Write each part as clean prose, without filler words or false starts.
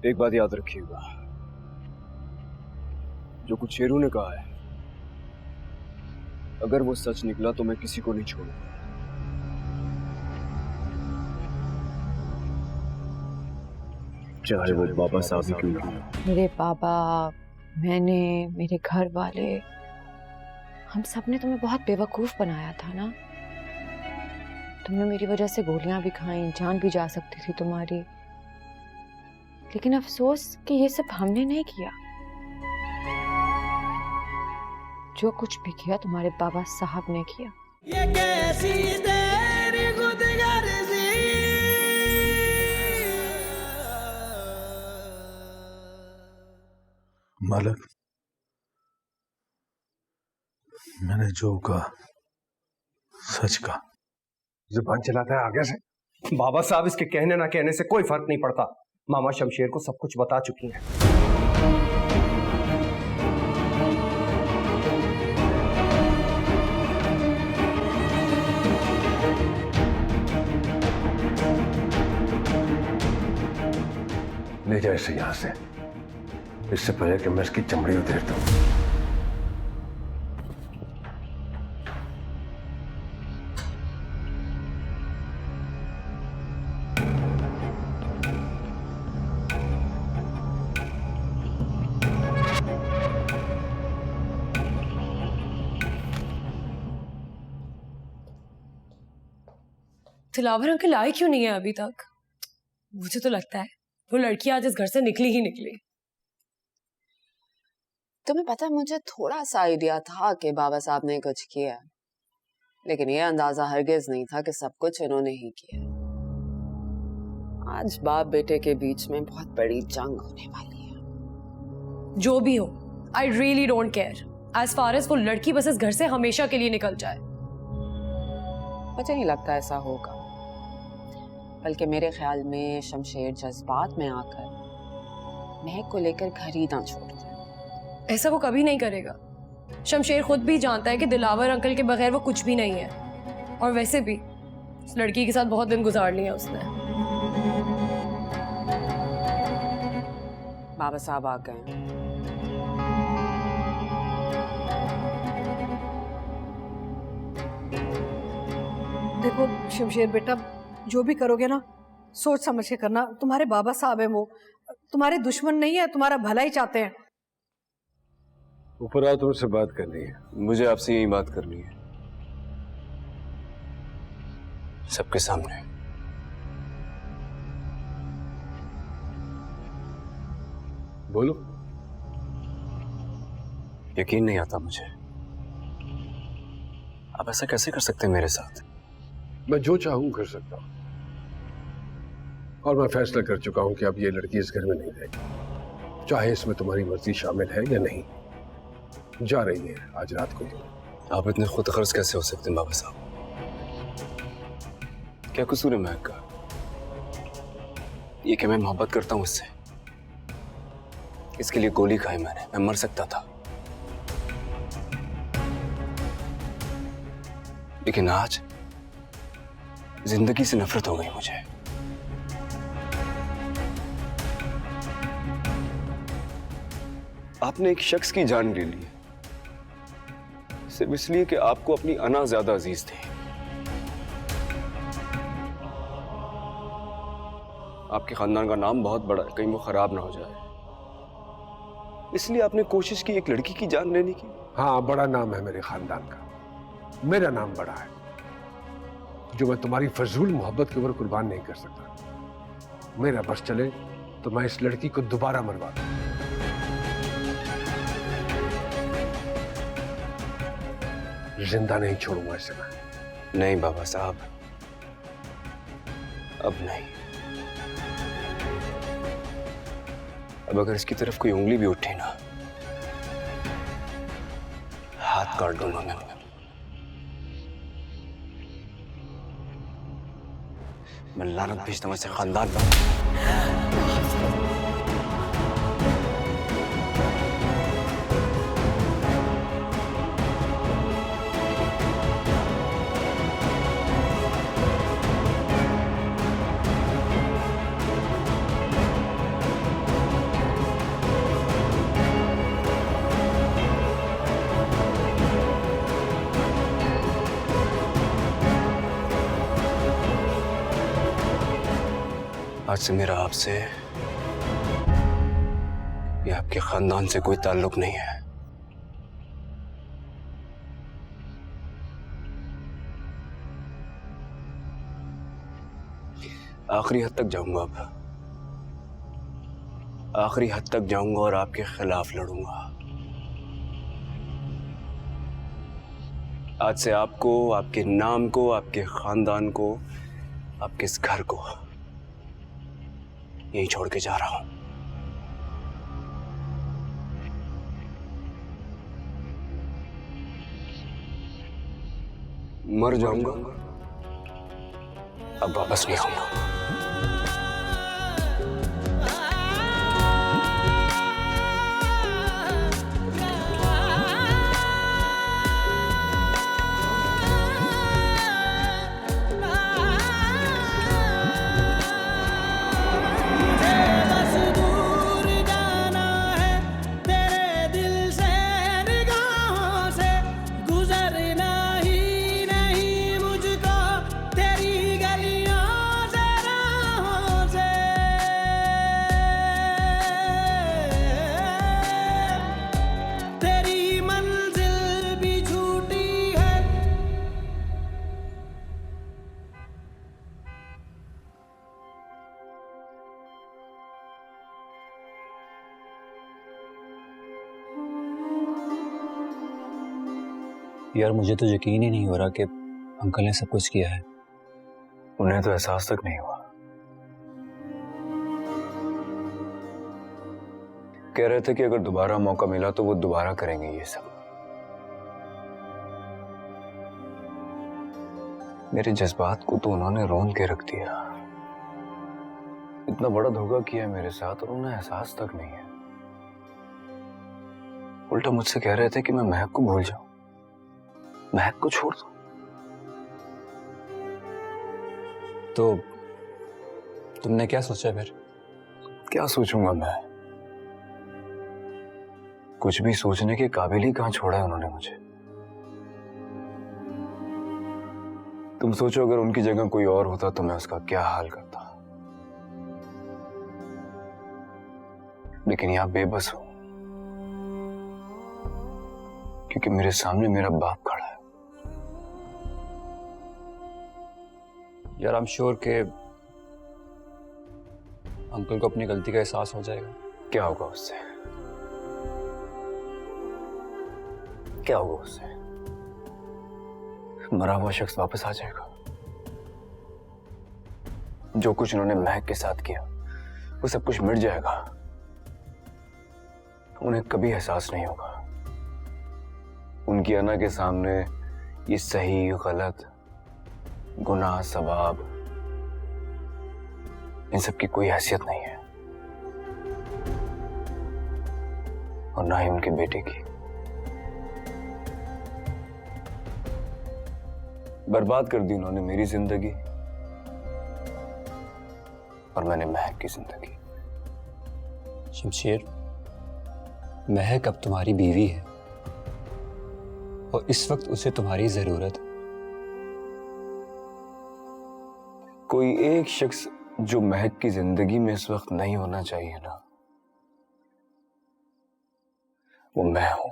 एक बात याद रखिएगा, जो कुछ शेरू ने कहा है, अगर वो सच निकला तो मैं किसी को नहीं छोड़ूंगा। चाहे वो बाबा साहब ही क्यों ना हो। मेरे बाबा, मैंने, मेरे घर वाले, हम सब ने तुम्हें बहुत बेवकूफ बनाया था ना। तुमने मेरी वजह से गोलियां भी खाई, जान भी जा सकती थी तुम्हारी। लेकिन अफसोस कि ये सब हमने नहीं किया। जो कुछ भी किया तुम्हारे बाबा साहब ने किया। ये कैसी तेरी खुदगर्जी। मालिक, मैंने जो कहा सच कहा। जुबान चलाता है आगे से। बाबा साहब इसके कहने ना कहने से कोई फर्क नहीं पड़ता। मामा शमशेर को सब कुछ बता चुकी हैं। ले जाए इसे यहां से, इससे पहले कि मैं इसकी चमड़ी उधेड़ दूं। दिलावर अंकल आए क्यों नहीं है अभी तक? मुझे तो लगता है वो लड़की आज इस घर से निकली ही निकली। तुम्हें पता है, मुझे थोड़ा सा आइडिया था कि बाबा साहब ने कुछ किया, लेकिन ये अंदाजा हरगिज नहीं था कि सब कुछ इन्होंने ही किया। आज बाप बेटे के बीच में बहुत बड़ी जंग होने वाली है। जो भी हो, I really don't care as far as वो लड़की बस इस घर से हमेशा के लिए निकल जाए। मुझे नहीं लगता ऐसा होगा, बल्कि मेरे ख्याल में शमशेर जज्बात में आकर महक को लेकर घर ही ना छोड़ जाए। ऐसा वो कभी नहीं करेगा। शमशेर खुद भी जानता है कि दिलावर अंकल के बगैर वो कुछ भी नहीं है। और वैसे भी उस लड़की के साथ बहुत दिन गुजार लिए उसने। बाबा साहब आ गए। देखो शमशेर बेटा, जो भी करोगे ना सोच समझ के करना। तुम्हारे बाबा साहब हैं, वो तुम्हारे दुश्मन नहीं है, तुम्हारा भला ही चाहते हैं। ऊपर आओ, तुमसे बात करनी है। मुझे आपसे यही बात करनी है, सबके सामने। बोलो। यकीन नहीं आता मुझे, आप ऐसा कैसे कर सकते हैं मेरे साथ? मैं जो चाहूं कर सकता हूं, और मैं फैसला कर चुका हूं कि अब ये लड़की इस घर में नहीं रहेगी, चाहे इसमें तुम्हारी मर्जी शामिल है या नहीं। जा रही है आज रात को। आप इतने खुद गर्ज कैसे हो सकते हैं बाबा साहब? क्या कसूर है महक का? ये कि मैं मोहब्बत करता हूं इससे, इसके लिए गोली खाई मैंने, मैं मर सकता था। लेकिन आज जिंदगी से नफरत हो गई मुझे। आपने एक शख्स की जान ले ली सिर्फ इसलिए कि आपको अपनी अना ज्यादा अजीज थी। आपके खानदान का नाम बहुत बड़ा है, कहीं वो खराब ना हो जाए, इसलिए आपने कोशिश की एक लड़की की जान लेने की। हाँ, बड़ा नाम है मेरे खानदान का, मेरा नाम बड़ा है, जो मैं तुम्हारी फजूल मोहब्बत के ऊपर कुर्बान नहीं कर सकता। मेरा बस चले तो मैं इस लड़की को दोबारा मरवा दूं। जिंदा नहीं छोड़ूंगा इसे मैं। नहीं बाबा साहब, अब नहीं। अब अगर इसकी तरफ कोई उंगली भी उठी ना, हाथ काट दूंगा मैं लानत भेजता हूं ऐसे खानदान पर। आज से मेरा आपसे या आपके खानदान से कोई ताल्लुक नहीं है। आखिरी हद तक जाऊंगा अब, आखिरी हद तक जाऊंगा और आपके खिलाफ लड़ूंगा। आज से आपको, आपके नाम को, आपके खानदान को, आपके इस घर को यहीं छोड़ के जा रहा हूं। मर जाऊंगा, अब वापस नहीं आऊंगा। यार मुझे तो यकीन ही नहीं हो रहा कि अंकल ने सब कुछ किया है। उन्हें तो एहसास तक नहीं हुआ। कह रहे थे कि अगर दोबारा मौका मिला तो वो दोबारा करेंगे ये सब। मेरे जज्बात को तो उन्होंने रोन के रख दिया। इतना बड़ा धोखा किया मेरे साथ और उन्हें एहसास तक नहीं है। उल्टा मुझसे कह रहे थे कि मैं महक को भूल जाऊं, महक को छोड़ दो। तो तुमने क्या सोचा फिर? क्या सोचूंगा मैं? कुछ भी सोचने के काबिल ही कहां छोड़ा है उन्होंने मुझे। तुम सोचो अगर उनकी जगह कोई और होता तो मैं उसका क्या हाल करता। लेकिन यहां बेबस हूं क्योंकि मेरे सामने मेरा बाप खड़ा है। यार आई एम श्योर कि अंकल को अपनी गलती का एहसास हो जाएगा। क्या होगा उससे? क्या होगा उससे? मरा हुआ शख्स वापस आ जाएगा। जो कुछ उन्होंने महक के साथ किया वो सब कुछ मिट जाएगा। उन्हें कभी एहसास नहीं होगा। उनकी अना के सामने ये सही गलत, गुनाह सवाब, इन सब की कोई हैसियत नहीं है और ना ही उनके बेटे की। बर्बाद कर दी उन्होंने मेरी जिंदगी और मैंने महक की जिंदगी। शमशेर, महक अब तुम्हारी बीवी है और इस वक्त उसे तुम्हारी जरूरत है। कोई एक शख्स जो महक की जिंदगी में इस वक्त नहीं होना चाहिए ना, वो मैं हूं।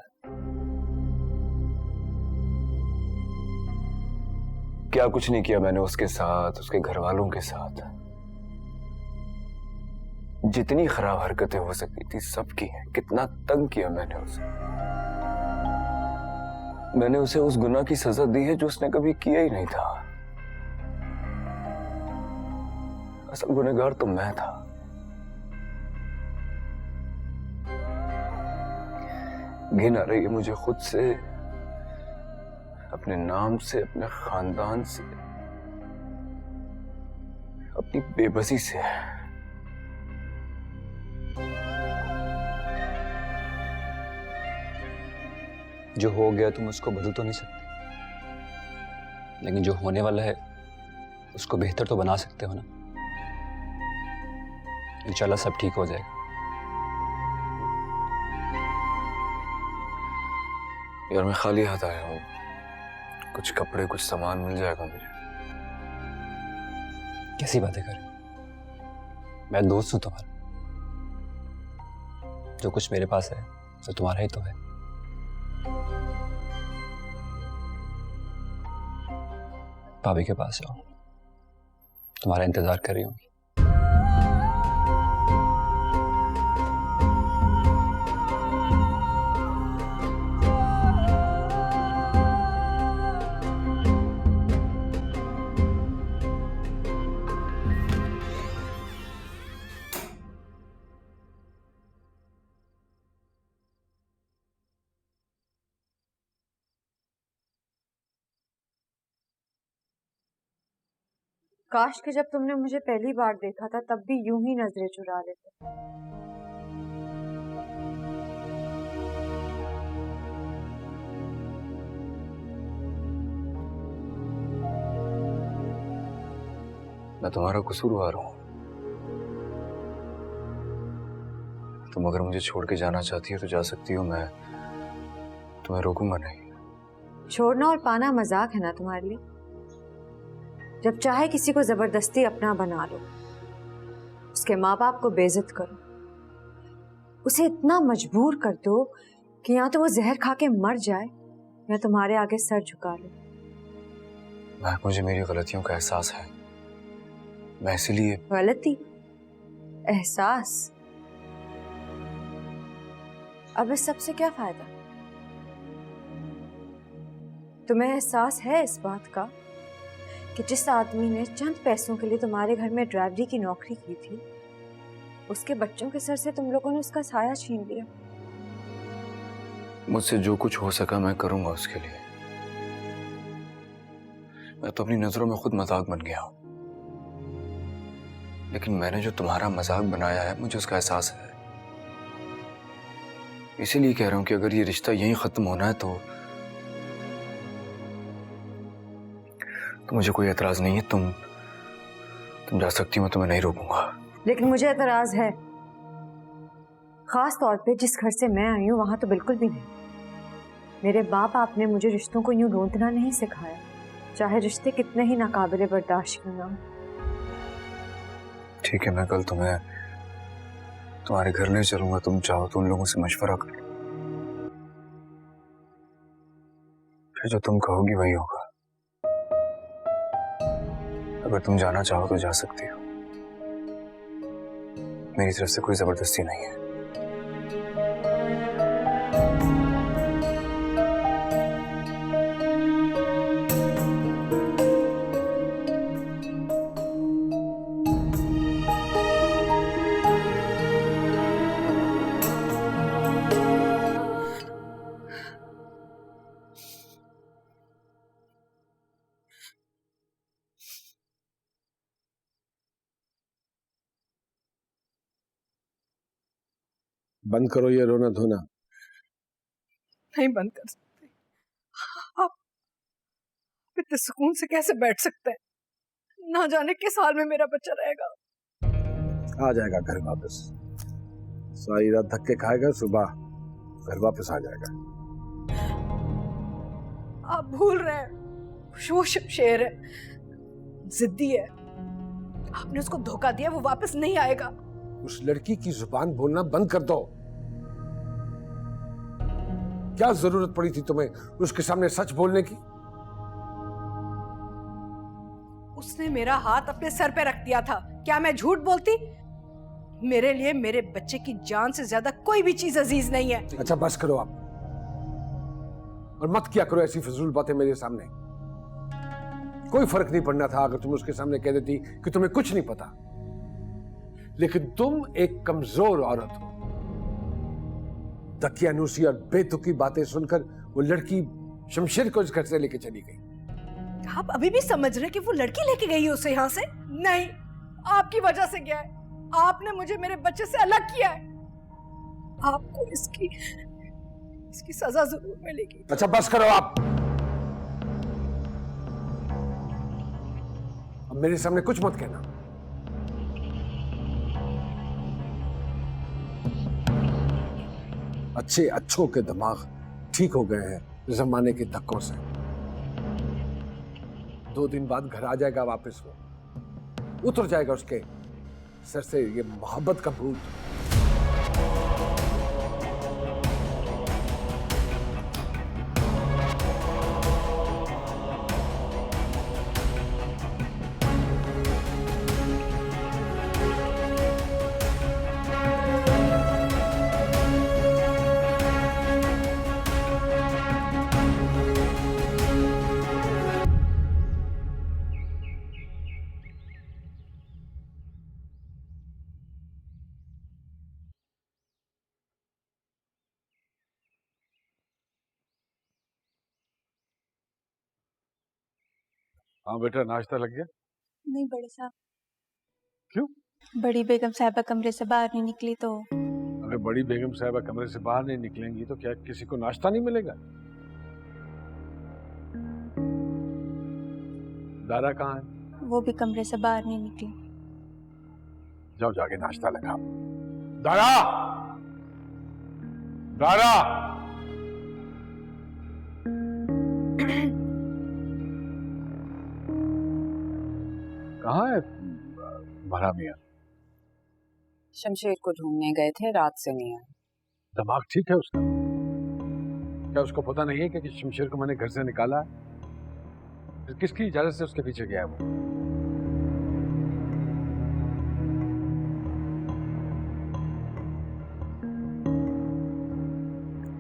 क्या कुछ नहीं किया मैंने उसके साथ, उसके घर वालों के साथ। जितनी खराब हरकतें हो सकती थी सब की हैं। कितना तंग किया मैंने उसे। मैंने उसे उस गुनाह की सजा दी है जो उसने कभी किया ही नहीं था। असल गुनहगार तो मैं था। घिन आ रही है मुझे खुद से, अपने नाम से, अपने खानदान से, अपनी बेबसी से। जो हो गया तुम उसको बदल तो नहीं सकते, लेकिन जो होने वाला है उसको बेहतर तो बना सकते हो ना। इंशाल्लाह सब ठीक हो जाएगा। यार मैं खाली हाथ आया हूँ। कुछ कपड़े, कुछ सामान मिल जाएगा मुझे? कैसी बातें करें? मैं दोस्त हूं तुम्हारा। जो कुछ मेरे पास है वो तुम्हारा ही तो है। भाभी के पास जाओ, तुम्हारा इंतजार कर रही होंगी। काश कि जब तुमने मुझे पहली बार देखा था तब भी यूं ही नजरें चुरा लेते। मैं तुम्हारा कसूरवार हूं। तुम अगर मुझे छोड़ के जाना चाहती हो तो जा सकती हो, मैं तुम्हें रोकूंगा नहीं। छोड़ना और पाना मजाक है ना तुम्हारे लिए? जब चाहे किसी को जबरदस्ती अपना बना लो, उसके माँ बाप को बेइज्जत करो, उसे इतना मजबूर कर दो कि या तो वो जहर खा के मर जाए या तुम्हारे आगे सर झुका ले। मुझे मेरी गलतियों का एहसास है, मैं इसीलिए। गलती? एहसास? अब इस सब से क्या फायदा? तुम्हें एहसास है इस बात का कि जिस आदमी ने चंद पैसों के लिए तुम्हारे घर में ड्राइवरी की नौकरी की थी, उसके बच्चों के सर से तुम लोगों ने उसका साया छीन लिया? मुझसे जो कुछ हो सका मैं करूंगा उसके लिए। मैं तो अपनी नजरों में खुद मजाक बन गया हूं, लेकिन मैंने जो तुम्हारा मजाक बनाया है मुझे उसका एहसास है। इसीलिए कह रहा हूं कि अगर ये रिश्ता यहीं खत्म होना है तो मुझे कोई एतराज नहीं है। तुम जा सकती हो, मैं तुम्हें नहीं रोकूंगा। लेकिन मुझे एतराज है, खास तौर पे जिस घर से मैं आई हूँ वहां तो बिल्कुल भी नहीं। मेरे बाप आपने मुझे रिश्तों को यूं ढूंढना नहीं सिखाया, चाहे रिश्ते कितने ही नाकाबिले बर्दाश्त क्यों ना हो। ठीक है, मैं कल तुम्हें तुम्हारे घर ले चलूंगा। तुम चाहो तो उन लोगों से मशवरा कर लो, फिर जो तुम कहोगी वही होगा। अगर तुम जाना चाहो तो जा सकती हो, मेरी तरफ से कोई जबरदस्ती नहीं है। बंद करो ये रोना धोना। नहीं बंद कर सकते। आप इतने सुकून से कैसे बैठ सकते हैं? ना जाने किस हाल में मेरा बच्चा रहेगा। आ जाएगा घर वापस, सारी रात धक्के खाएगा, सुबह घर वापस आ जाएगा। आप भूल रहे हैं, वो शमशेर है, जिद्दी है। आपने उसको धोखा दिया, वो वापस नहीं आएगा। उस लड़की की जुबान बोलना बंद कर दो। क्या जरूरत पड़ी थी तुम्हें उसके सामने सच बोलने की? उसने मेरा हाथ अपने सर पे रख दिया था, क्या मैं झूठ बोलती? मेरे लिए मेरे बच्चे की जान से ज्यादा कोई भी चीज अजीज नहीं है। अच्छा बस करो आप, और मत किया करो ऐसी फजूल बातें मेरे सामने। कोई फर्क नहीं पड़ना था अगर तुम उसके सामने कह देती कि तुम्हें कुछ नहीं पता, लेकिन तुम एक कमजोर औरत हो। दकियानूसी और बेतुकी बातें सुनकर वो लड़की शमशेर को इस घर से लेके चली गई। आप अभी भी समझ रहे कि वो लड़की लेके गई है उसे यहाँ से? नहीं, आपकी वजह से गया है। आपने मुझे मेरे बच्चे से अलग किया है। आपको इसकी सजा जरूर मिलेगी। अच्छा बस करो आप, अब मेरे सामने कुछ मत कहना। अच्छों के दिमाग ठीक हो गए हैं जमाने के धक्कों से। 2 दिन बाद घर आ जाएगा वापस, वो उतर जाएगा उसके सर से ये मोहब्बत का भूत। हाँ बेटा, नाश्ता लग गया? नहीं बड़े साहब। क्यों? बड़ी बेगम साहिबा कमरे से बाहर नहीं निकली तो। अगर बड़ी बेगम साहिबा कमरे से बाहर नहीं निकलेंगी तो क्या किसी को नाश्ता नहीं मिलेगा? दारा कहाँ है? वो भी कमरे से बाहर नहीं निकली। जाओ जाके नाश्ता लगाओ। दारा! दारा! कहाँ है तुम्हारा मियाँ? शमशेर को ढूंढने गए थे, रात से नहीं आए। दिमाग ठीक है उसका? क्या उसको पता नहीं है कि शमशेर को मैंने घर से निकाला है? फिर किसकी इजाजत से उसके पीछे गया है वो?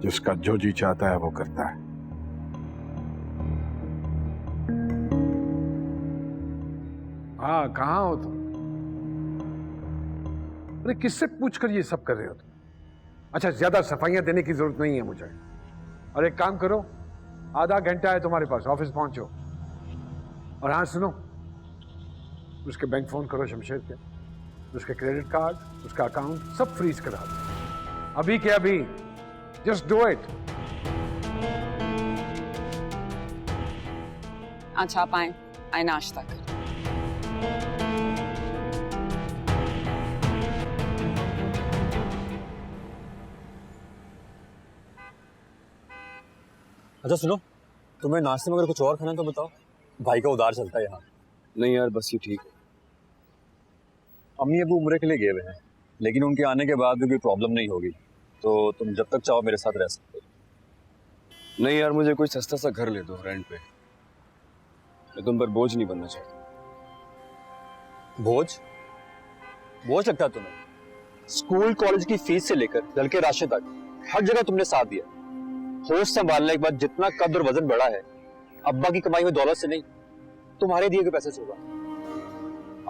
जिसका जो जी चाहता है वो करता है। हाँ, कहाँ हो तुम? अरे किससे पूछकर ये सब कर रहे हो तुम? अच्छा, ज्यादा सफाइयां देने की जरूरत नहीं है मुझे। और एक काम करो, आधा घंटा है तुम्हारे पास, ऑफिस पहुंचो। और हाँ सुनो, उसके बैंक फोन करो शमशेर के, उसके क्रेडिट कार्ड, उसका अकाउंट सब फ्रीज करा दो अभी के अभी। Just do it. अच्छा आप आए नाश्ता कर। अच्छा सुनो, तुम्हें नाश्ते में अगर कुछ और खाना तो बताओ, भाई का उधार चलता है यहाँ। नहीं यार, बस ये ठीक है। अम्मी अबू उम्र के लिए गए हुए हैं, लेकिन उनके आने के बाद भी कोई प्रॉब्लम नहीं होगी, तो तुम जब तक चाहो मेरे साथ रह सकते हो। नहीं यार, मुझे कोई सस्ता सा घर ले दो रेंट पे। मैं तुम पर बोझ नहीं बनना चाहता। बोझ बोझ लगता है तुम्हें? स्कूल कॉलेज की फीस से लेकर घर के राशन तक हर जगह तुमने साथ दिया। होश संभालने के बाद जितना कद और वजन बढ़ा है, अब्बा की कमाई हुई दौलत से नहीं, तुम्हारे दिए के पैसे से होगा।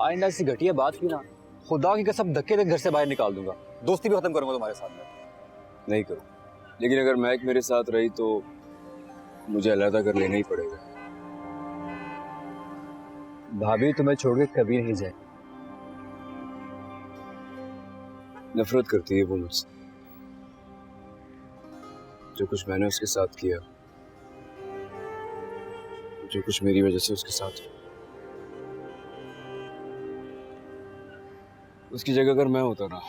आइंदा ऐसी घटिया बात की ना, खुदा की कसम धक्के से घर से बाहर निकाल दूंगा, दोस्ती भी खत्म करूंगा तुम्हारे साथ में। नहीं करो, लेकिन अगर महक मेरे साथ रही तो मुझे अलग कर लेना ही पड़ेगा। भाभी तुम्हें छोड़ के कभी नहीं जाए। नफरत करती है वो मुझसे। जो कुछ मैंने उसके साथ किया, जो कुछ मेरी वजह से उसके साथ हुआ, उसकी जगह अगर मैं होता ना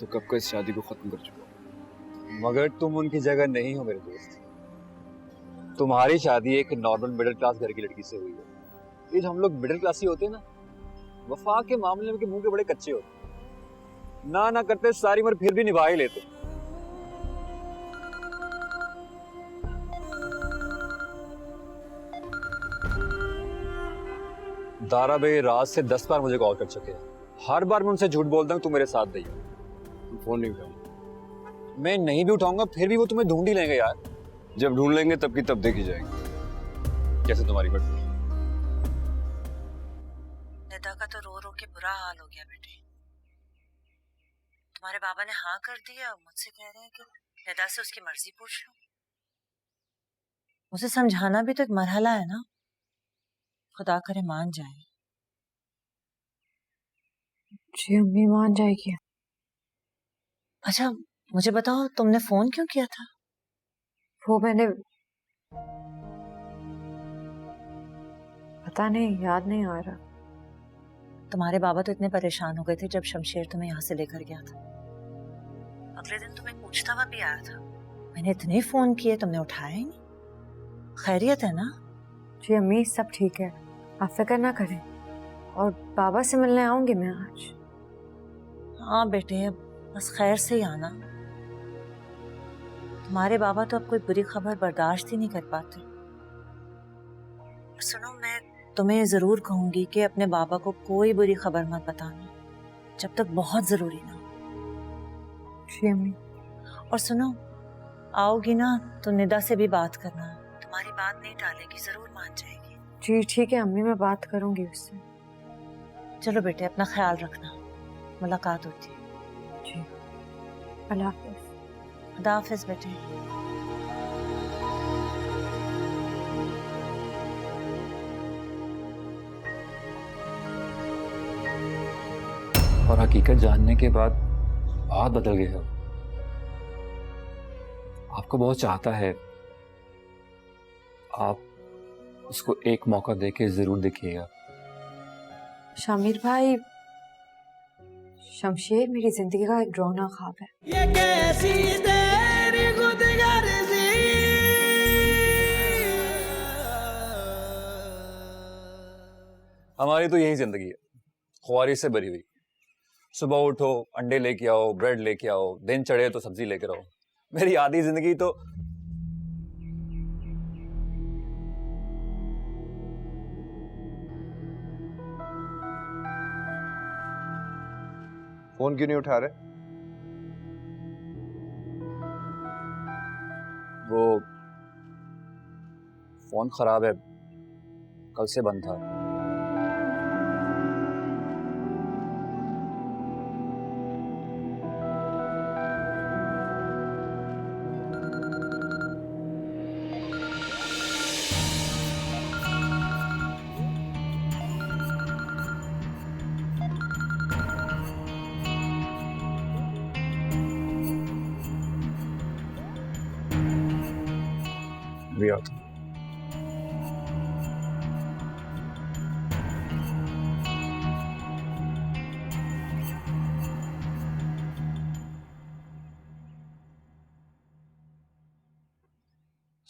तो कब का इस शादी को खत्म कर चुका। मगर तुम उनकी जगह नहीं हो मेरे दोस्त। तुम्हारी शादी एक नॉर्मल मिडिल क्लास घर की लड़की से हुई है। ये जो हम लोग मिडिल क्लास ही होते हैं ना, वफा के मामले में के मुंह के बड़े कच्चे होते, ना करते सारी उम्र फिर भी निभा ही लेते। दारा भाई रात से 10 बार मुझे कॉल कर चुके हैं। हर बार मैं उनसे झूठ बोलता हूँ तुम मेरे साथ नहीं हो। फोन नहीं उठाऊंगा। मैं नहीं भी उठाऊंगा फिर भी वो तुम्हें ढूंढ ही लेंगे यार। जब ढूंढ लेंगे तब की तब देखी जाएगी। कैसे तुम्हारी मर्जी। निदा का तो रो रो के बुरा हाल हो गया बेटे। तुम्हारे बाबा ने हाँ कर दिया, मुझसे कह रहे हैं कि निदा से उसकी मर्जी पूछ लो। उसे समझाना भी तो एक मरहला है ना, खुदा करे मान जाए। जी अम्मी मान जाएगी। अच्छा मुझे बताओ, तुमने फोन क्यों किया था? वो मैंने पता नहीं, याद नहीं आ रहा। तुम्हारे बाबा तो इतने परेशान हो गए थे जब शमशेर तुम्हें यहाँ से लेकर गया था। अगले दिन तुम्हें पूछता हुआ भी आया था। मैंने इतने फोन किए, तुमने उठाया ही नहीं। खैरियत है ना? जी अम्मी सब ठीक है, आप फिक्र ना करें। और बाबा से मिलने आऊंगी मैं आज। हाँ बेटे, बस खैर से ही आना। तुम्हारे बाबा तो अब कोई बुरी खबर बर्दाश्त ही नहीं कर पाते। सुनो, मैं तुम्हें जरूर कहूंगी कि अपने बाबा को कोई बुरी खबर मत बताना जब तक बहुत जरूरी ना हो। जी अम्मी। और सुनो, आओगी ना तो निदा से भी बात करना, तुम्हारी बात नहीं टालेगी, जरूर मान जाएगी। जी ठीक है अम्मी, मैं बात करूंगी उससे। चलो बेटे, अपना ख्याल रखना, मुलाकात होती है। जी, अल्लाह हाफिज। खुदा हाफिज बेटे। और हकीकत जानने के बाद बहुत बदल गए हो। आपको बहुत चाहता है, आप उसको एक मौका देके जरूर देखिएगा। शामिर भाई, शमशेर मेरी जिंदगी का एक डरावना ख्वाब है। ये कैसी तेरी खुदगर्जी, हमारी तो यही जिंदगी है, ख्वारी से भरी हुई। सुबह उठो, अंडे लेके आओ, ब्रेड लेके आओ, दिन चढ़े तो सब्जी लेकर आओ। मेरी आधी जिंदगी तो फोन क्यों नहीं उठा रहे? वो फोन खराब है, कल से बंद था। भी आता।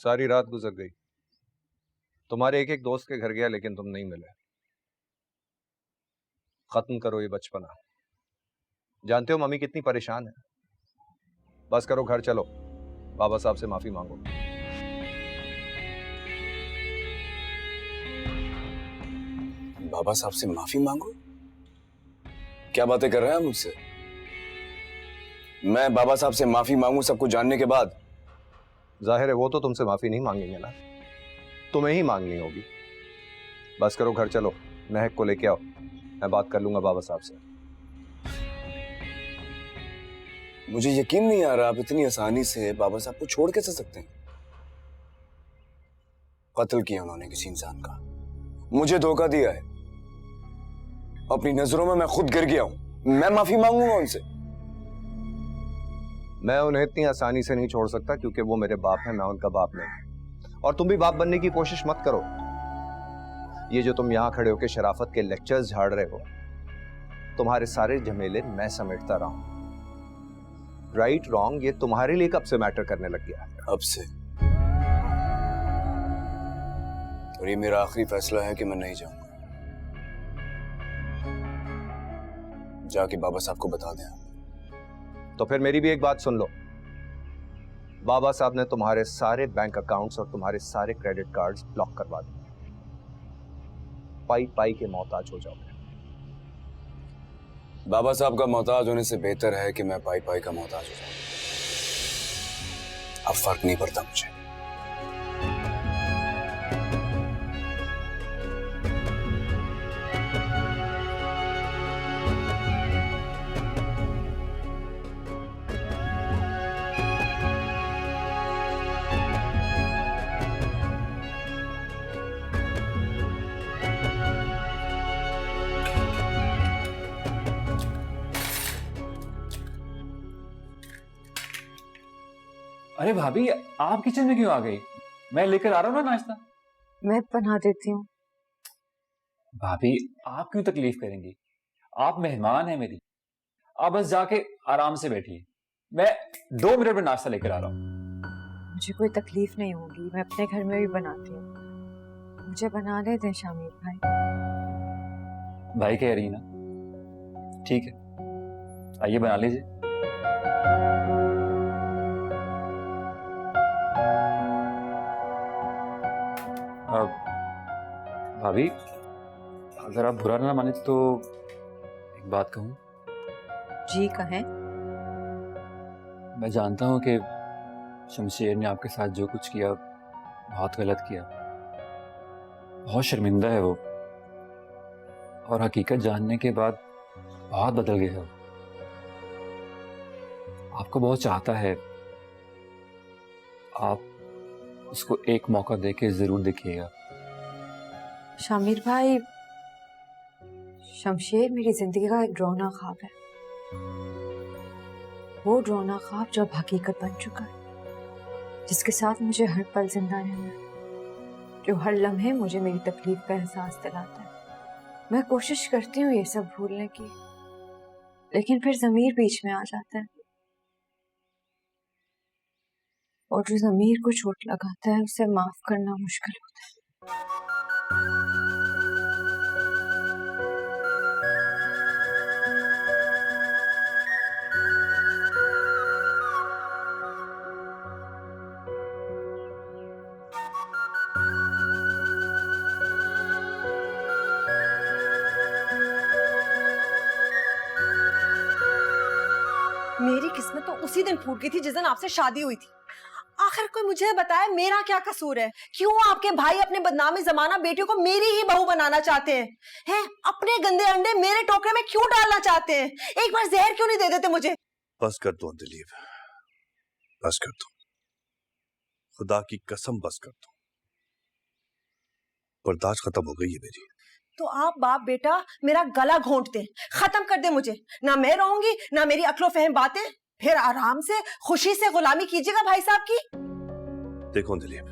सारी रात गुजर गई, तुम्हारे एक एक दोस्त के घर गया लेकिन तुम नहीं मिले। खत्म करो ये बचपना। जानते हो मम्मी कितनी परेशान है। बस करो, घर चलो, बाबा साहब से माफी मांगो। बाबा साहब से माफी मांगो? क्या बातें कर रहे हैं मुझसे? मैं बाबा साहब से माफी मांगू सब कुछ जानने के बाद? जाहिर है वो तो तुमसे माफी नहीं मांगेंगे ना, तुम्हें ही मांगनी होगी। बस करो, घर चलो, महक को लेके आओ, मैं बात कर लूंगा बाबा साहब से। मुझे यकीन नहीं आ रहा आप इतनी आसानी से बाबा साहब को छोड़ कैसे सकते हैं। कत्ल किया उन्होंने किसी इंसान का, मुझे धोखा दिया है, अपनी नजरों में मैं खुद गिर गया हूं। मैं माफी मांगूंगा उनसे। मैं उन्हें इतनी आसानी से नहीं छोड़ सकता क्योंकि वो मेरे बाप हैं, मैं उनका बाप नहीं। और तुम भी बाप बनने की कोशिश मत करो। ये जो तुम यहां खड़े होकर शराफत के लेक्चर्स झाड़ रहे हो, तुम्हारे सारे झमेले मैं समेटता रहा हूं। राइट रॉन्ग ये तुम्हारे लिए कब से मैटर करने लग गया? अब से। और ये मेरा आखिरी फैसला है कि मैं नहीं जाऊंगा। जाके बाबा साहब को बता दें। तो फिर मेरी भी एक बात सुन लो, बाबा साहब ने तुम्हारे सारे बैंक अकाउंट्स और तुम्हारे सारे क्रेडिट कार्ड्स ब्लॉक करवा दिए। पाई पाई के मोहताज हो जाओगे। बाबा साहब का मोहताज होने से बेहतर है कि मैं पाई पाई का मोहताज हो जाऊं। अब फर्क नहीं पड़ता मुझे। अरे भाभी, आप किचन में क्यों आ गई? मैं लेकर आ रहा हूँ ना नाश्ता। मैं बना देती हूँ। भाभी, आप क्यों तकलीफ करेंगी? आप मेहमान हैं मेरी। आप बस जाके आराम से बैठिए, मैं 2 मिनट में नाश्ता लेकर आ रहा हूँ। मुझे कोई तकलीफ नहीं होगी, मैं अपने घर में भी बनाती हूँ। मुझे बनाने दें शामिर भाई। भाई कह रही ना, ठीक है, आइए बना लीजिए। भाभी, अगर आप बुरा ना माने तो एक बात कहूँ। जी कहें। मैं जानता हूँ कि शमशेर ने आपके साथ जो कुछ किया बहुत गलत किया, बहुत शर्मिंदा है वो, और हकीकत जानने के बाद बहुत बदल गया है वो। आपको बहुत चाहता है, आप उसको एक मौका देके जरूर देखिएगा। शामिर भाई, शमशेर मेरी जिंदगी का एक डरावना ख्वाब है। वो डरावना ख्वाब जो अब हकीकत बन चुका है, जिसके साथ मुझे हर पल जिंदा रहना है, जो हर लम्हे मुझे मेरी तकलीफ का एहसास दिलाता है। मैं कोशिश करती हूँ ये सब भूलने की, लेकिन फिर ज़मीर बीच में आ जाता है, और जो ज़मीर को चोट लगाता है उसे माफ करना मुश्किल होता है। मेरी किस्मत तो उसी दिन फूट गई थी जिस दिन आपसे शादी हुई थी। आखिर कोई मुझे बताए मेरा क्या कसूर है? क्यों आपके भाई अपने बदनामी जमाना बेटियों को मेरी ही बहू बनाना चाहते हैं? हैं? अपने गंदे अंडे मेरे टोकरे में क्यों डालना चाहते हैं? एक बार जहर क्यों नहीं दे देते मुझे? बस कर दो दिलीप, बस कर दो, खुदा की कसम बस कर दो। बर्दाश्त खत्म हो गई है मेरी। तो आप बाप बेटा मेरा गला घोंट दे, खत्म कर दे मुझे। ना मैं रहूंगी ना मेरी अक्लो फहम बातें। फिर आराम से खुशी से गुलामी कीजिएगा भाई साहब की। देखो दिलीप,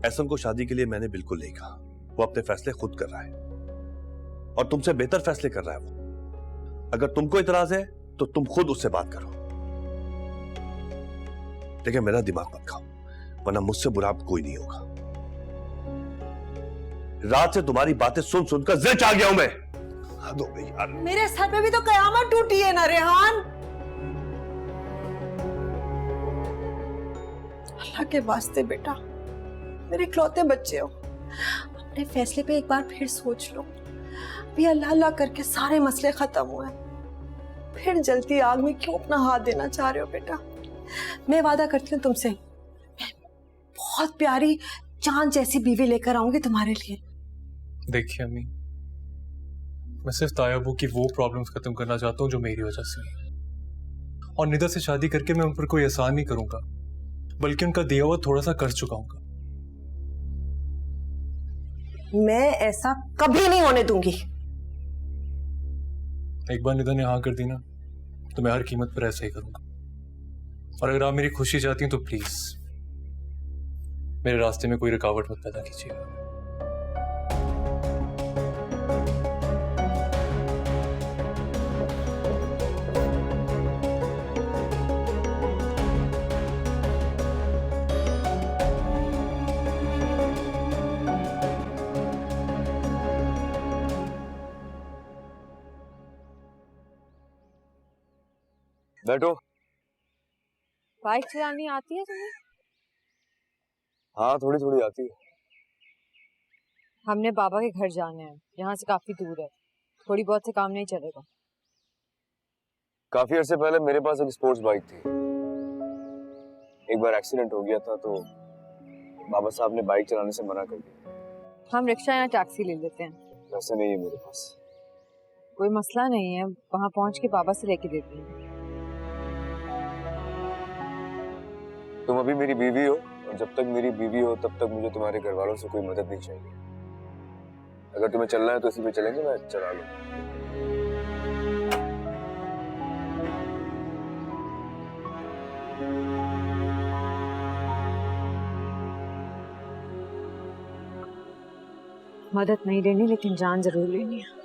एहसन को शादी के लिए मैंने बिल्कुल नहीं कहा। वो अपने फैसले खुद कर रहा है और तुमसे बेहतर फैसले कर रहा है वो। अगर तुमको इतराज है तो तुम खुद उससे बात करो, लेकिन मेरा दिमाग मत खाओ, वरना मुझसे बुरा कोई नहीं होगा। रात से तुम्हारी बातें सुन सुनकर ज़िद आ गया हूं मैं। हद हो गई यार। मेरे सर पे भी तो कयामत टूटी है ना रेहान। अल्लाह के वास्ते बेटा, मेरे इकलौते बच्चे हो, अपने फैसले पे एक बार फिर सोच लो। अभी अल्लाह अल्लाह करके सारे मसले खत्म हुए, फिर जलती आग में क्यों अपना हाथ देना चाह रहे हो बेटा? मैं वादा करती हूँ तुमसे, बहुत प्यारी चांद जैसी बीवी लेकर आऊंगी तुम्हारे लिए। देखिए अम्मी, मैं सिर्फ तायाबू की वो प्रॉब्लम्स खत्म करना चाहता हूँ जो मेरी वजह से है, और निदा से शादी करके मैं उन पर कोई एहसान नहीं करूंगा, बल्कि उनका दिया हुआ थोड़ा सा कर चुकाऊंगा। मैं ऐसा कभी नहीं होने दूंगी। एक बार निदा ने हाँ कर दी ना, तो मैं हर कीमत पर ऐसा ही करूंगा। और अगर आप मेरी खुशी चाहती हैं तो प्लीज मेरे रास्ते में कोई रुकावट मत पैदा कीजिएगा। बैठो। बाइक चलानी आती है तुम्हें? हाँ, थोड़ी थोड़ी आती है। हमने बाबा के घर जाना है, यहाँ से काफी दूर है, थोड़ी बहुत से काम नहीं चलेगा। काफी अरसे पहले मेरे पास एक स्पोर्ट्स बाइक थी, एक बार एक्सीडेंट हो गया था तो बाबा साहब ने बाइक चलाने से मना कर दिया। हम रिक्शा या टैक्सी ले लेते हैं। वैसे नहीं है मेरे पास। कोई मसला नहीं है, वहाँ पहुँच के बाबा से लेके देती हूँ। तुम अभी मेरी बीवी हो, और जब तक मेरी बीवी हो तब तक मुझे तुम्हारे घर वालों से कोई मदद नहीं चाहिए। अगर तुम्हें चलना है तो इसी पे चलेंगे, मैं चला लूँ। मदद नहीं लेनी, लेकिन जान जरूर लेनी है।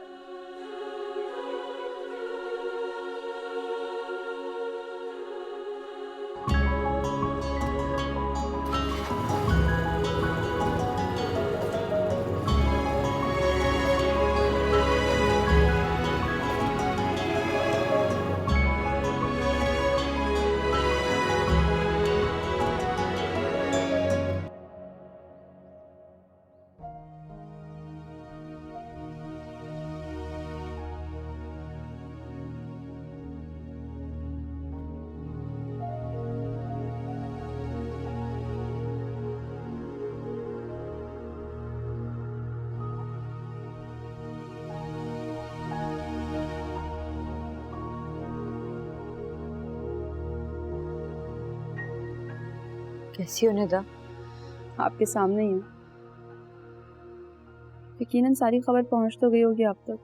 कैसी हो निदा? आपके सामने ही हूँ। यकीनन सारी खबर पहुंच तो गई होगी आप तक।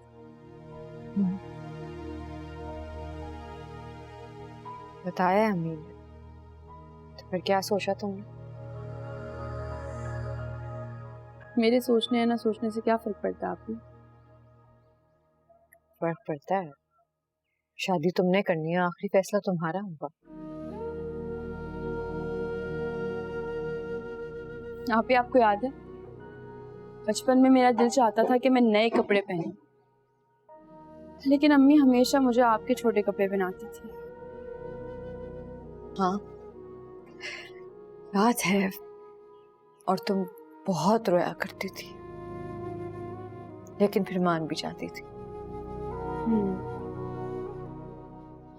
बताया है अम्मी ने, तो फिर क्या सोचा तुमने? मेरे सोचने या ना सोचने से क्या फर्क पड़ता है आपको? फर्क पड़ता है। शादी तुमने करनी है, आखिरी फैसला तुम्हारा होगा। आप ही आपको याद है, बचपन में मेरा दिल चाहता था कि मैं नए कपड़े पहनूं, लेकिन अम्मी हमेशा मुझे आपके छोटे कपड़े पहनाती थी। हाँ याद है, और तुम बहुत रोया करती थी, लेकिन फिर मान भी जाती थी।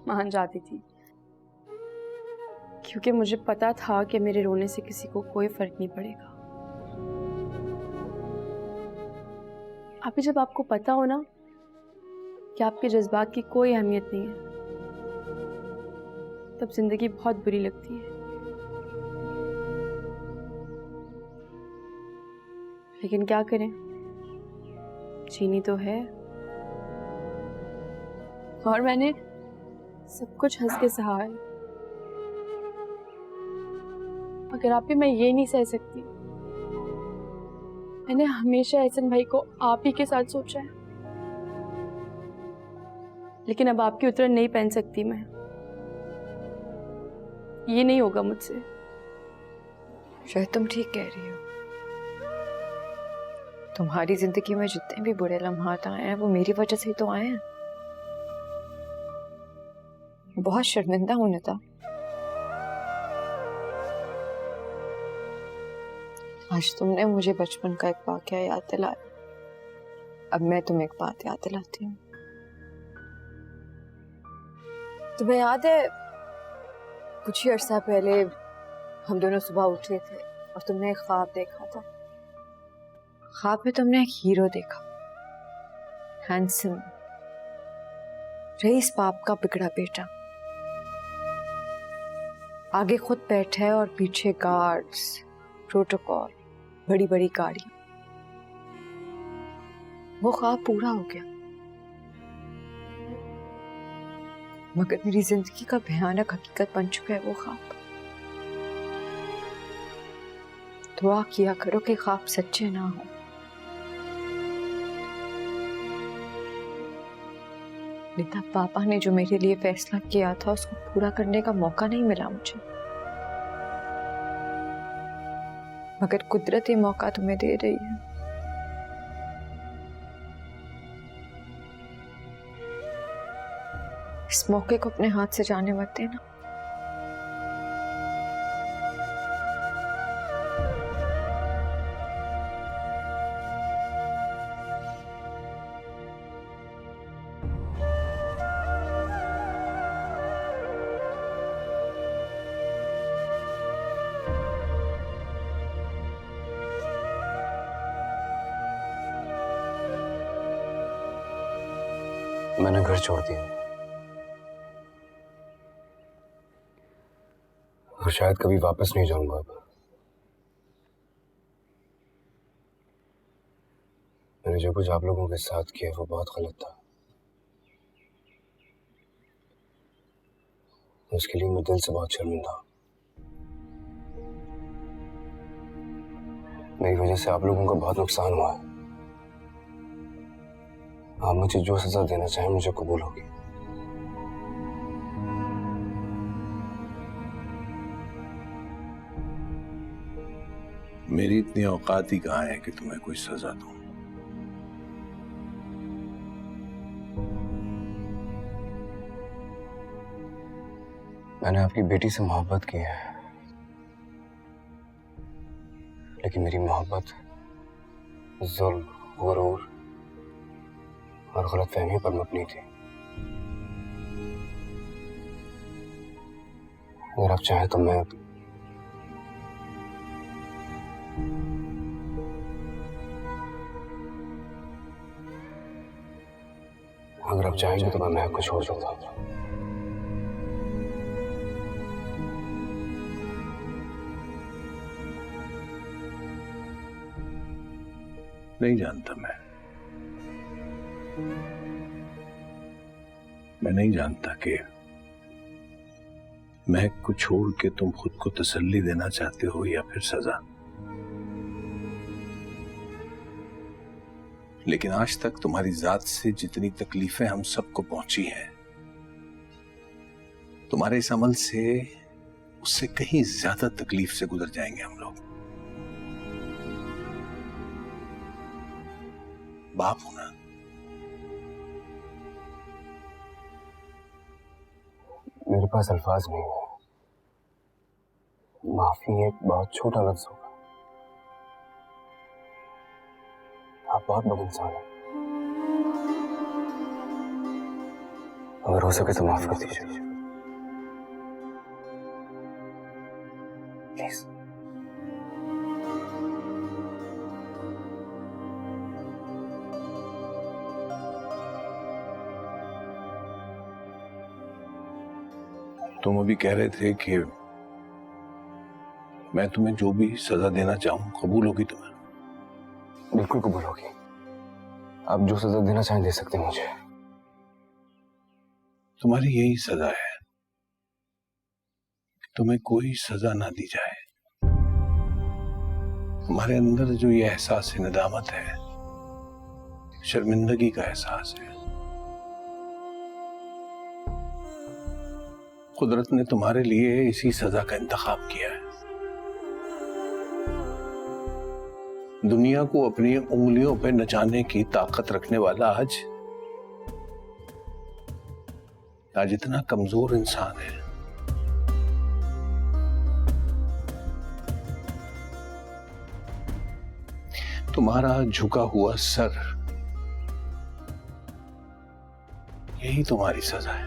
मान जाती थी क्योंकि मुझे पता था कि मेरे रोने से किसी को कोई फर्क नहीं पड़ेगा। अभी जब आपको पता हो ना कि आपके जज्बात की कोई अहमियत नहीं है, तब जिंदगी बहुत बुरी लगती है। लेकिन क्या करें, जीनी तो है। और मैंने सब कुछ हंस के सहा है, मगर आप ही मैं ये नहीं सह सकती। मैंने हमेशा एहसन भाई को आप ही के साथ सोचा है, लेकिन अब आपकी उतरन नहीं पहन सकती मैं। ये नहीं होगा मुझसे। शायद तुम ठीक कह रही हो। तुम्हारी जिंदगी में जितने भी बुरे लम्हात आए हैं वो मेरी वजह से ही तो आए हैं। बहुत शर्मिंदा हूं निदा। आज तुमने मुझे बचपन का एक वाकया याद दिलाया, अब मैं तुम्हें एक बात याद दिलाती हूँ। तुम्हें याद है कुछ ही अर्सा पहले हम दोनों सुबह उठे थे और तुमने एक ख्वाब देखा था। ख्वाब में तुमने एक हीरो देखा, हैंडसम, रईस बाप का बिगड़ा बेटा। आगे खुद बैठा है और पीछे गार्ड्स, प्रोटोकॉल, बड़ी बड़ी गाड़ी। वो ख्वाब पूरा हो गया, मगर मेरी जिंदगी का भयानक हकीकत बन चुका है वो ख्वाब। दुआ किया करो कि ख्वाब सच्चे ना हो। निदा, पापा ने जो मेरे लिए फैसला किया था उसको पूरा करने का मौका नहीं मिला मुझे, मगर कुदरत ये मौका तुम्हें दे रही है। इस मौके को अपने हाथ से जाने मत देना। मैंने घर छोड़ दिया और शायद कभी वापस नहीं जाऊंगा। अब मैंने जो कुछ आप लोगों के साथ किया वो बहुत गलत था। उसके लिए मैं दिल से बहुत शर्मिंदा हूं। मेरी वजह से आप लोगों का बहुत नुकसान हुआ है। आप मुझे जो सजा देना चाहें मुझे कबूल होगी। मेरी इतनी औकात ही कहाँ है कि तुम्हें कोई सजा दूं। मैंने आपकी बेटी से मोहब्बत की है, लेकिन मेरी मोहब्बत जुल्म, गुरूर और गलतफहमी पर मबनी थी। अगर आप चाहें तो मैं अगर आप चाहेंगे तो मैं आपको छोड़ सकता हूँ। नहीं जानता मैं नहीं जानता कि मैं को छोड़ के तुम खुद को तसल्ली देना चाहते हो या फिर सजा। लेकिन आज तक तुम्हारी जात से जितनी तकलीफें हम सबको पहुंची हैं, तुम्हारे इस अमल से उससे कहीं ज्यादा तकलीफ से गुजर जाएंगे हम लोग। बाप होना मेरे पास अल्फाज नहीं है। माफी एक बहुत छोटा लफ्ज होगा। आप बहुत बड़े इंसान हैं। अगर हो सके तो माफ कर दीजिए प्लीज। तुम अभी कह रहे थे कि मैं तुम्हें जो भी सजा देना चाहूं कबूल होगी तुम्हें? बिल्कुल कबूल होगी। आप जो सजा देना चाहें दे सकते हैं मुझे। तुम्हारी यही सजा है, तुम्हें कोई सजा ना दी जाए। तुम्हारे अंदर जो ये एहसास है, नदामत है, शर्मिंदगी का एहसास है, कुदरत ने तुम्हारे लिए इसी सजा का इंतखाब किया है। दुनिया को अपनी उंगलियों पे नचाने की ताकत रखने वाला आज इतना कमजोर इंसान है। तुम्हारा झुका हुआ सर, यही तुम्हारी सजा है।